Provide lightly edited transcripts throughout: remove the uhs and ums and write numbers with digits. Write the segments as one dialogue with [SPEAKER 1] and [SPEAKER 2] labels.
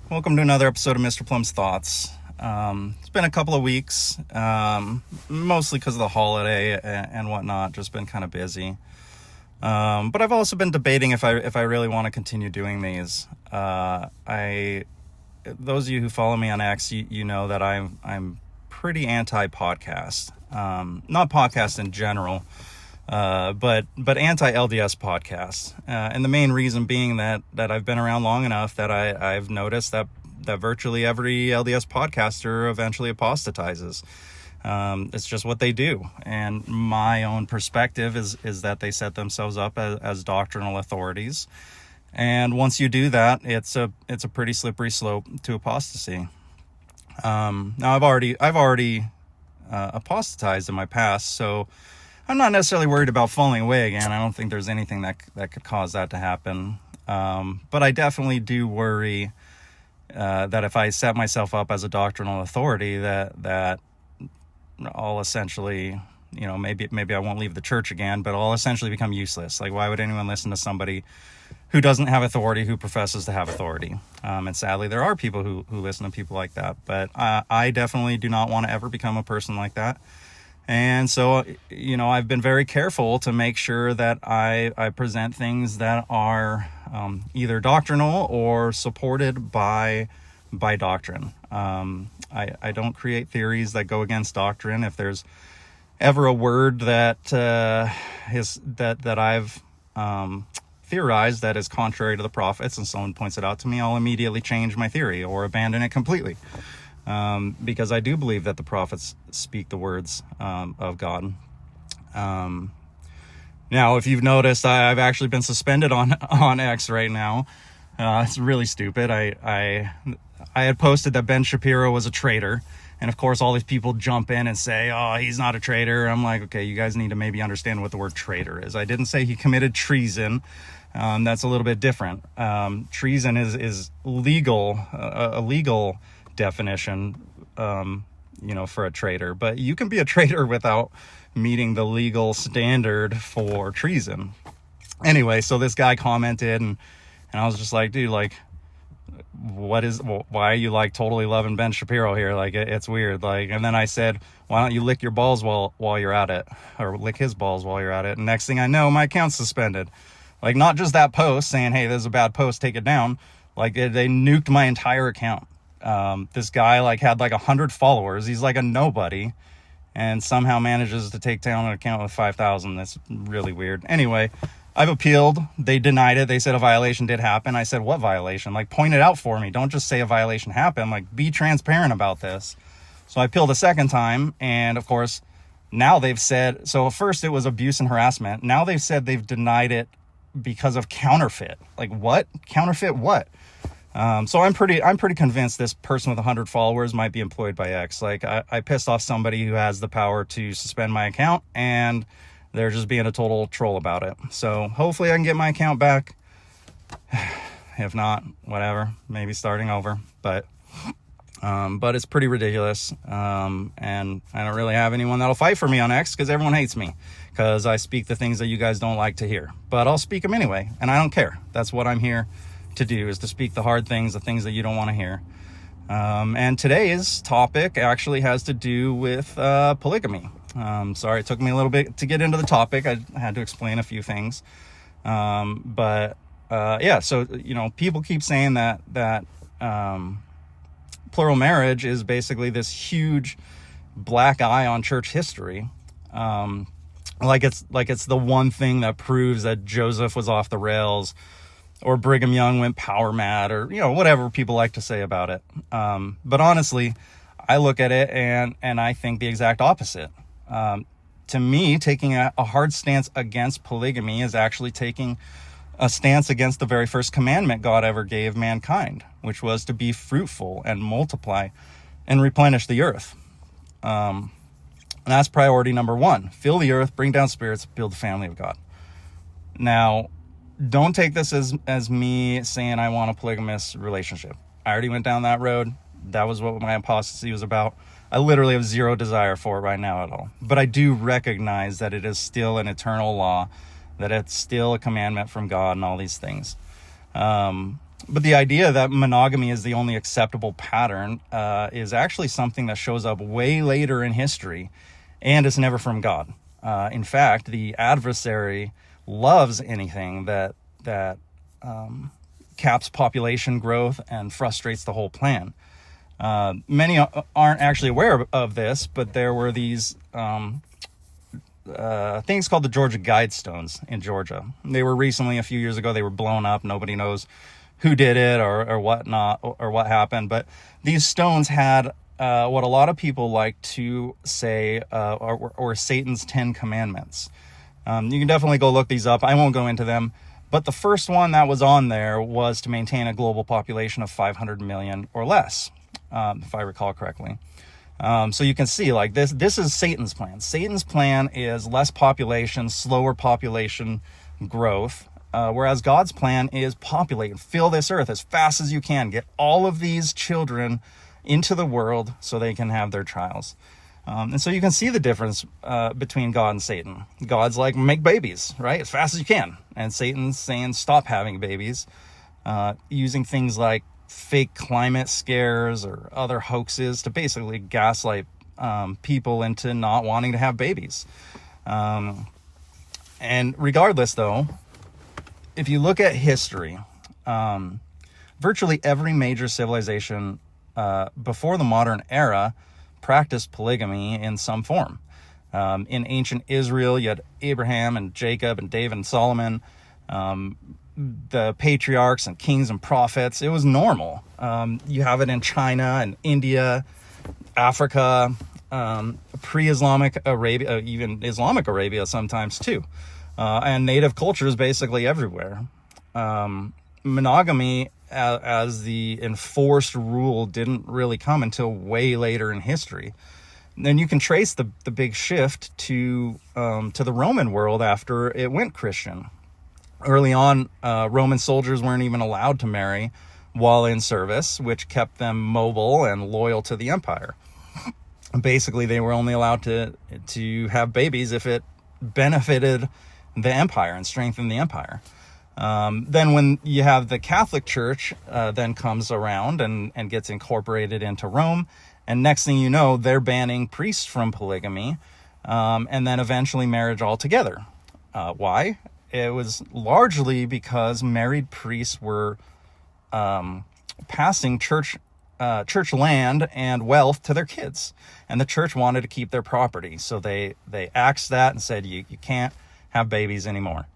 [SPEAKER 1] Welcome to another episode of Mr. Plumb's Thoughts. It's been a couple of weeks, mostly because of the holiday and whatnot. Just been kind of busy. But I've also been debating if I really want to continue doing these. Those of you who follow me on X, you know that I'm pretty anti-podcast. Not podcast in general, but anti-LDS podcasts. And the main reason being that I've been around long enough that I've noticed that virtually every LDS podcaster eventually apostatizes. It's just what they do. And my own perspective is that they set themselves up as doctrinal authorities. And once you do that, it's a pretty slippery slope to apostasy. Now I've already apostatized in my past, so I'm not necessarily worried about falling away again. I don't think there's anything that could cause that to happen. But I definitely do worry that if I set myself up as a doctrinal authority, that I'll essentially, maybe I won't leave the church again, but I'll essentially become useless. Like, why would anyone listen to somebody who doesn't have authority, who professes to have authority? And sadly, there are people who listen to people like that. But I definitely do not want to ever become a person like that. And so, I've been very careful to make sure that I present things that are either doctrinal or supported by doctrine. I don't create theories that go against doctrine. If there's ever a word that I've theorized that is contrary to the prophets and someone points it out to me, I'll immediately change my theory or abandon it completely. Because I do believe that the prophets speak the words of God. Now, if you've noticed, I've actually been suspended on X right now. It's really stupid. I had posted that Ben Shapiro was a traitor, and of course all these people jump in and say, "Oh, he's not a traitor." I'm like, okay, you guys need to maybe understand what the word traitor is. I didn't say he committed treason. That's a little bit different. Treason is legal, a legal definition, for a traitor, but you can be a traitor without meeting the legal standard for treason. Anyway, so this guy commented and I was just like, dude, like, why are you like totally loving Ben Shapiro here? Like, it's weird. Like, and then I said, why don't you lick your balls while you're at it, or lick his balls while you're at it? And next thing I know, my account's suspended. Like, not just that post saying, hey, this is a bad post, take it down. Like, they nuked my entire account. This guy had 100 followers. He's like a nobody and somehow manages to take down an account with 5,000. That's really weird. Anyway, I've appealed. They denied it. They said a violation did happen. I said, what violation? Like, point it out for me. Don't just say a violation happened. Like, be transparent about this. So I appealed a second time. And of course, now they've said, so first it was abuse and harassment. Now they've said they've denied it because of counterfeit. Like, what? Counterfeit what? So I'm pretty convinced this person with 100 followers might be employed by X. Like, I pissed off somebody who has the power to suspend my account, and they're just being a total troll about it. So hopefully I can get my account back. If not, whatever, maybe starting over. But it's pretty ridiculous. And I don't really have anyone that'll fight for me on X because everyone hates me because I speak the things that you guys don't like to hear. But I'll speak them anyway, and I don't care. That's what I'm here to do, is to speak the hard things, the things that you don't want to hear. And today's topic actually has to do with polygamy. Sorry, it took me a little bit to get into the topic. I had to explain a few things. So people keep saying that plural marriage is basically this huge black eye on church history. Like it's the one thing that proves that Joseph was off the rails, or Brigham Young went power mad, or, whatever people like to say about it. But honestly, I look at it and I think the exact opposite. To me, taking a hard stance against polygamy is actually taking a stance against the very first commandment God ever gave mankind, which was to be fruitful and multiply and replenish the earth. And that's priority number one. Fill the earth, bring down spirits, build the family of God. Now, don't take this as me saying I want a polygamous relationship. I already went down that road. That was what my apostasy was about. I literally have zero desire for it right now at all. But I do recognize that it is still an eternal law, that it's still a commandment from God and all these things. But the idea that monogamy is the only acceptable pattern is actually something that shows up way later in history, and it's never from God. In fact, the adversary loves anything that caps population growth and frustrates the whole plan. Many aren't actually aware of this, but there were these things called the Georgia Guidestones in Georgia. They were recently, a few years ago, they were blown up. Nobody knows who did it or whatnot or what happened. But these stones had what a lot of people like to say or Satan's 10 Commandments. You can definitely go look these up. I won't go into them. But the first one that was on there was to maintain a global population of 500 million or less, if I recall correctly. So you can see, like, this is Satan's plan. Satan's plan is less population, slower population growth, whereas God's plan is populate and fill this earth as fast as you can. Get all of these children into the world so they can have their trials. And so you can see the difference between God and Satan. God's like, make babies, right? As fast as you can. And Satan's saying, stop having babies, using things like fake climate scares or other hoaxes to basically gaslight people into not wanting to have babies. And regardless, though, if you look at history, virtually every major civilization before the modern era practiced polygamy in some form. In ancient Israel, you had Abraham and Jacob and David and Solomon, the patriarchs and kings and prophets. It was normal. You have it in China and India, Africa, pre-Islamic Arabia, even Islamic Arabia sometimes too, and native cultures basically everywhere. Monogamy as the enforced rule didn't really come until way later in history. Then you can trace the big shift to the Roman world after it went Christian. Early on, Roman soldiers weren't even allowed to marry while in service, which kept them mobile and loyal to the empire. Basically, they were only allowed to have babies if it benefited the empire and strengthened the empire. Then when you have the Catholic Church then comes around and gets incorporated into Rome, and next thing you know, they're banning priests from polygamy, and then eventually marriage altogether. Why? It was largely because married priests were passing church land and wealth to their kids, and the church wanted to keep their property, so they axed that and said you can't have babies anymore.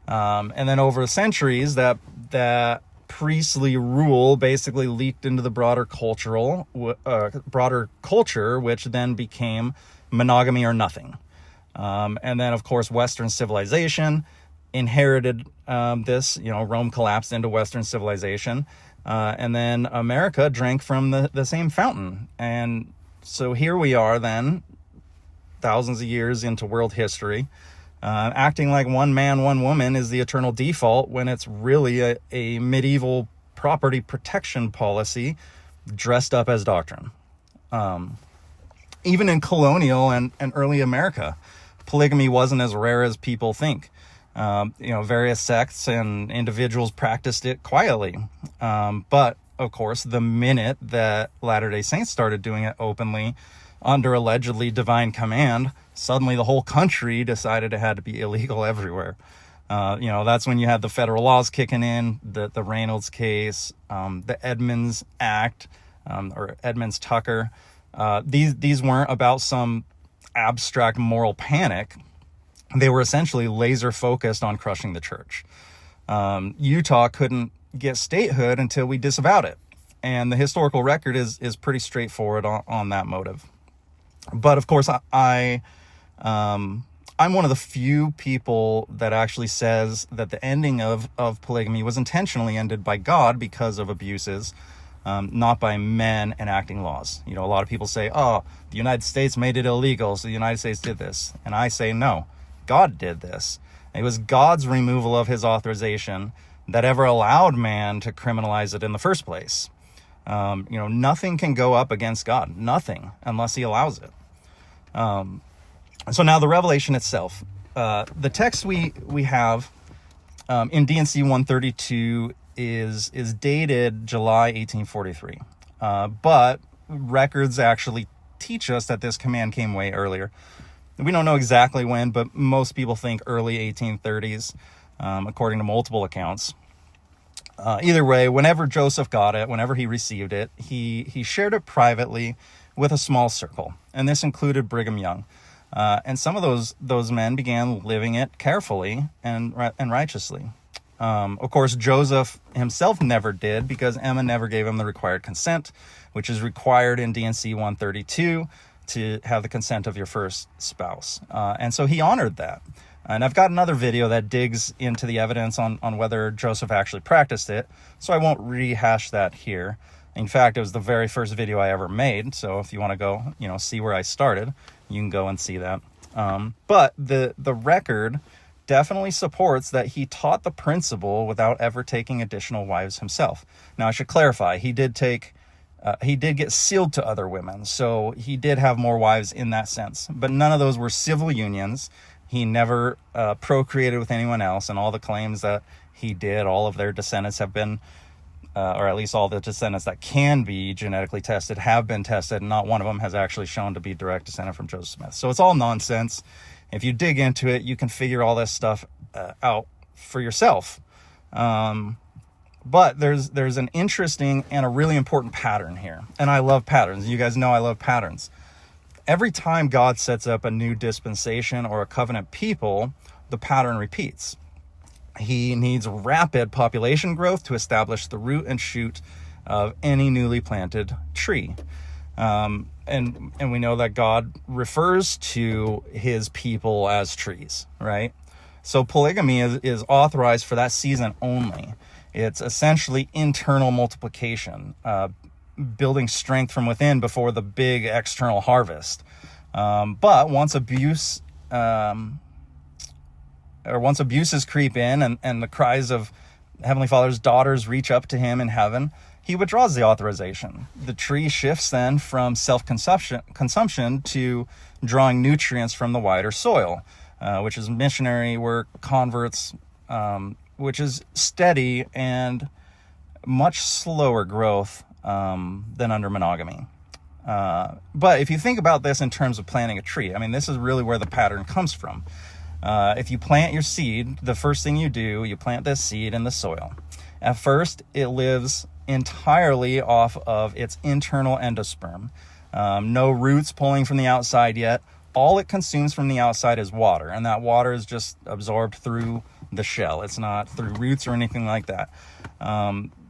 [SPEAKER 1] And then over centuries, that priestly rule basically leaked into the broader culture, which then became monogamy or nothing. And then, of course, Western civilization inherited this. Rome collapsed into Western civilization, and then America drank from the same fountain. And so here we are then, thousands of years into world history, acting like one man, one woman is the eternal default when it's really a medieval property protection policy dressed up as doctrine. Even in colonial and early America, polygamy wasn't as rare as people think. Various sects and individuals practiced it quietly. But, of course, the minute that Latter-day Saints started doing it openly under allegedly divine command, suddenly the whole country decided it had to be illegal everywhere. That's when you had the federal laws kicking in, the Reynolds case, the Edmunds Act, or Edmunds-Tucker. These weren't about some abstract moral panic. They were essentially laser focused on crushing the church. Utah couldn't get statehood until we disavowed it. And the historical record is pretty straightforward on that motive. But of course, I'm one of the few people that actually says that the ending of polygamy was intentionally ended by God because of abuses, not by men enacting laws. A lot of people say, the United States made it illegal, so the United States did this. And I say, no, God did this. It was God's removal of his authorization that ever allowed man to criminalize it in the first place. Nothing can go up against God, nothing, unless he allows it. So now the revelation itself, the text we have in D&C 132 is dated July 1843. But records actually teach us that this command came way earlier. We don't know exactly when, but most people think early 1830s, according to multiple accounts. Either way, whenever Joseph got it, whenever he received it, he shared it privately with a small circle, and this included Brigham Young. And some of those men began living it carefully and righteously. Of course, Joseph himself never did, because Emma never gave him the required consent, which is required in D&C 132 to have the consent of your first spouse. And so he honored that. And I've got another video that digs into the evidence on whether Joseph actually practiced it, so I won't rehash that here. In fact, it was the very first video I ever made, so if you want to go, see where I started, you can go and see that. But the record definitely supports that he taught the principle without ever taking additional wives himself. Now, I should clarify, he did get sealed to other women, so he did have more wives in that sense, but none of those were civil unions. He never procreated with anyone else, and all the claims that he did, all of their descendants have been, or at least all the descendants that can be genetically tested have been tested, and not one of them has actually shown to be direct descendant from Joseph Smith. So it's all nonsense. If you dig into it, you can figure all this stuff out for yourself. But there's an interesting and a really important pattern here. And I love patterns. You guys know I love patterns. Every time God sets up a new dispensation or a covenant people, the pattern repeats. He needs rapid population growth to establish the root and shoot of any newly planted tree. And we know that God refers to his people as trees, right? So polygamy is authorized for that season only. It's essentially internal multiplication, building strength from within before the big external harvest. But once abuses creep in and the cries of Heavenly Father's daughters reach up to him in heaven, he withdraws the authorization. The tree shifts then from self-consumption to drawing nutrients from the wider soil, which is missionary work, converts, which is steady and much slower growth than under monogamy. But if you think about this in terms of planting a tree, this is really where the pattern comes from. If you plant your seed, the first thing you do, you plant this seed in the soil. At first, it lives entirely off of its internal endosperm. No roots pulling from the outside yet. All it consumes from the outside is water, and that water is just absorbed through the shell. It's not through roots or anything like that.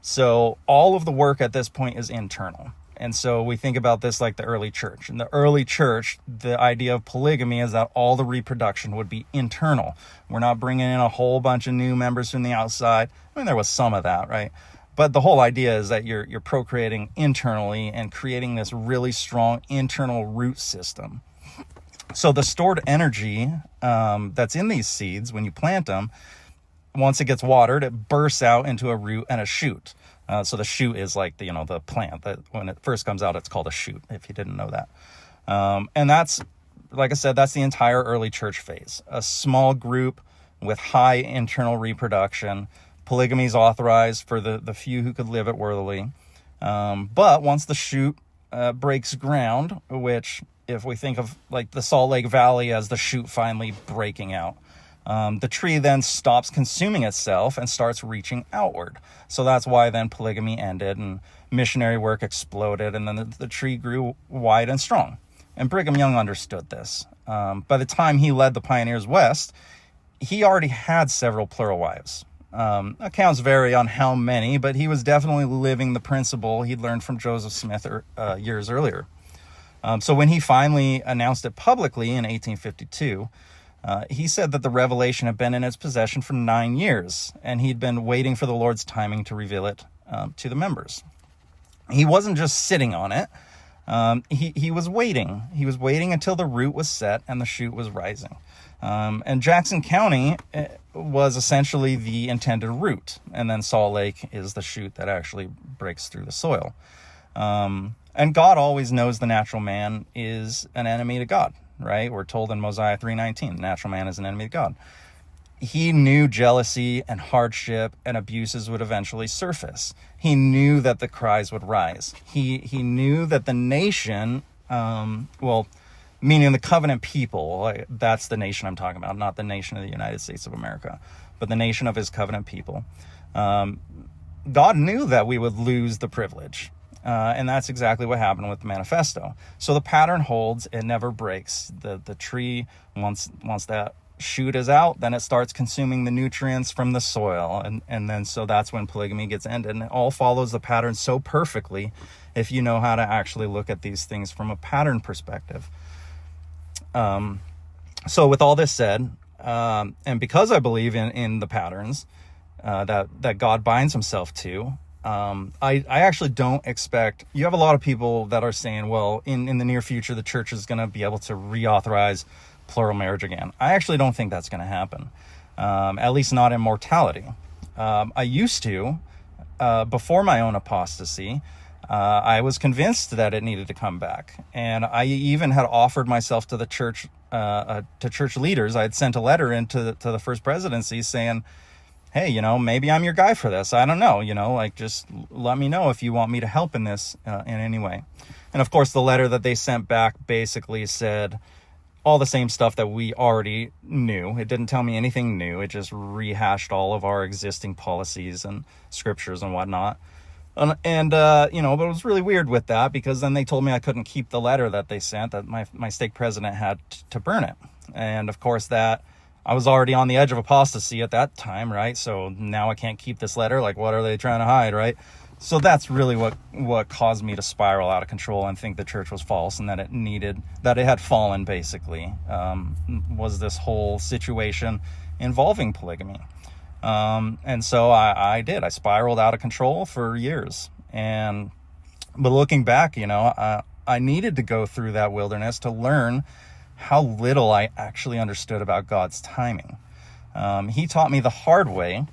[SPEAKER 1] So all of the work at this point is internal. And so we think about this like the early church. In the early church, the idea of polygamy is that all the reproduction would be internal. We're not bringing in a whole bunch of new members from the outside. There was some of that, right? But the whole idea is that you're procreating internally and creating this really strong internal root system. So the stored energy that's in these seeds when you plant them, once it gets watered, it bursts out into a root and a shoot. So the shoot is like the plant that when it first comes out, it's called a shoot, if you didn't know that. And that's, like I said, that's the entire early church phase. A small group with high internal reproduction. Polygamy is authorized for the few who could live it worthily. But once the shoot breaks ground, which if we think of like the Salt Lake Valley as the shoot finally breaking out, the tree then stops consuming itself and starts reaching outward. So that's why then polygamy ended and missionary work exploded, and then the tree grew wide and strong. And Brigham Young understood this. By the time he led the pioneers west, he already had several plural wives. Accounts vary on how many, but he was definitely living the principle he'd learned from Joseph Smith years earlier. So when he finally announced it publicly in 1852, he said that the revelation had been in his possession for 9 years, and he'd been waiting for the Lord's timing to reveal it to the members. He wasn't just sitting on it. He was waiting. He was waiting until the root was set and the shoot was rising. And Jackson County was essentially the intended root, and then Salt Lake is the shoot that actually breaks through the soil. And God always knows the natural man is an enemy to God, right? We're told in Mosiah 3:19, the natural man is an enemy to God. he knew jealousy and hardship and abuses would eventually surface. He knew that the cries would rise. He knew that the nation, meaning the covenant people, that's the nation I'm talking about, not the nation of the United States of America, but the nation of his covenant people. God knew that we would lose the privilege. And that's exactly what happened with the manifesto. So the pattern holds, it never breaks. The tree, once that shoot is out, then it starts consuming the nutrients from the soil. And then so that's when polygamy gets ended. And it all follows the pattern so perfectly if you know how to actually look at these things from a pattern perspective. So with all this said, and because I believe in the patterns that God binds himself to, I actually don't expect, you have a lot of people that are saying, well, in the near future, the church is going to be able to reauthorize plural marriage again. I actually don't think that's going to happen, at least not in mortality. I used to, before my own apostasy, I was convinced that it needed to come back. And I even had offered myself to the church, to church leaders. I had sent a letter into to the first presidency saying, hey, maybe I'm your guy for this. I don't know, just let me know if you want me to help in this in any way. And of course, the letter that they sent back basically said all the same stuff that we already knew. It didn't tell me anything new. It just rehashed all of our existing policies and scriptures and whatnot. But it was really weird with that, because then they told me I couldn't keep the letter that they sent, that my stake president had to burn it. And of course that I was already on the edge of apostasy at that time, right? So now I can't keep this letter. Like, what are they trying to hide, right? So that's really what caused me to spiral out of control and think the church was false and that it had fallen, basically, was this whole situation involving polygamy. And so I spiraled out of control for years. But looking back, I needed to go through that wilderness to learn how little I actually understood about God's timing. He taught me the hard way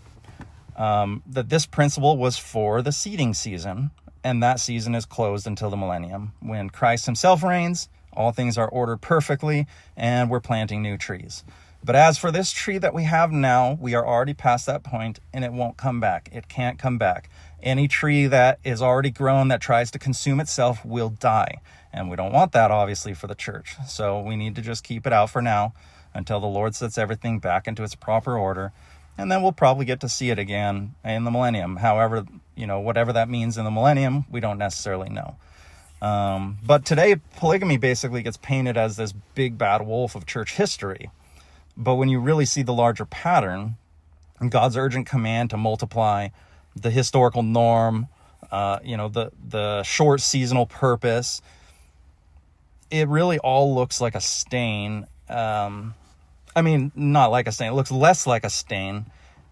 [SPEAKER 1] that this principle was for the seeding season, and that season is closed until the millennium, when Christ himself reigns, all things are ordered perfectly, and we're planting new trees. But as for this tree that we have now, we are already past that point, and it won't come back. It can't come back. Any tree that is already grown that tries to consume itself will die. And we don't want that, obviously, for the church. So we need to just keep it out for now until the Lord sets everything back into its proper order. And then we'll probably get to see it again in the millennium. However, whatever that means in the millennium, we don't necessarily know. But today, polygamy basically gets painted as this big bad wolf of church history. But when you really see the larger pattern, God's urgent command to multiply, the historical norm, the short seasonal purpose, it really all looks like a stain. Not like a stain. It looks less like a stain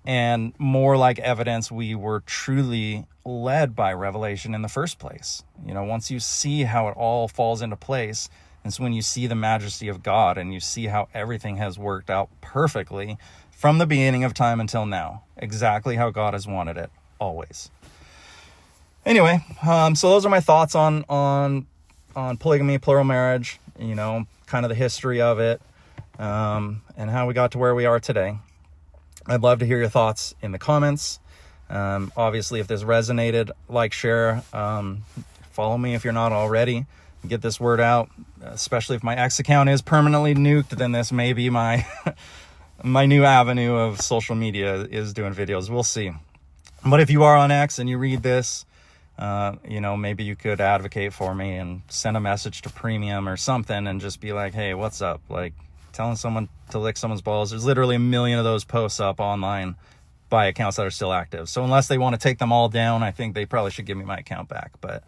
[SPEAKER 1] and more like evidence we were truly led by revelation in the first place. Once you see how it all falls into place, it's when you see the majesty of God and you see how everything has worked out perfectly from the beginning of time until now, exactly how God has wanted it, always. Anyway, so those are my thoughts on polygamy, plural marriage, kind of the history of it, and how we got to where we are today. I'd love to hear your thoughts in the comments. Obviously, if this resonated, like, share, follow me if you're not already. Get this word out, especially if my X account is permanently nuked, then this may be my my new avenue of social media is doing videos. We'll see. But if you are on X and you read this, maybe you could advocate for me and send a message to Premium or something and just be like, hey, what's up? Like, telling someone to lick someone's balls. There's literally 1 million of those posts up online by accounts that are still active. So unless they want to take them all down, I think they probably should give me my account back. But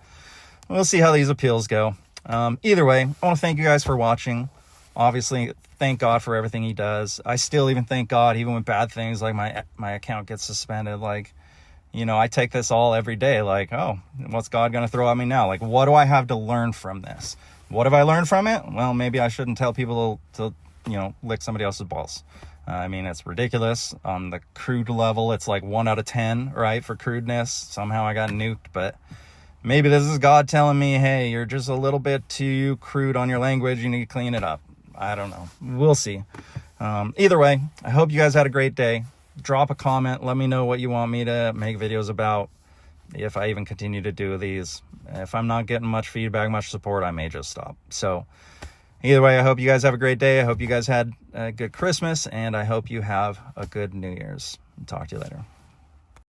[SPEAKER 1] we'll see how these appeals go. Either way, I want to thank you guys for watching. Obviously, thank God for everything he does. I still even thank God, even when bad things like my account gets suspended. Like, I take this all every day. Like, oh, what's God going to throw at me now? Like, what do I have to learn from this? What have I learned from it? Well, maybe I shouldn't tell people to lick somebody else's balls. It's ridiculous. On the crude level, it's like 1 out of 10, right? For crudeness. Somehow I got nuked, but maybe this is God telling me, hey, you're just a little bit too crude on your language. You need to clean it up. I don't know. We'll see. Either way, I hope you guys had a great day. Drop a comment. Let me know what you want me to make videos about, if I even continue to do these. If I'm not getting much feedback, much support, I may just stop. So either way, I hope you guys have a great day. I hope you guys had a good Christmas, and I hope you have a good New Year's. Talk to you later.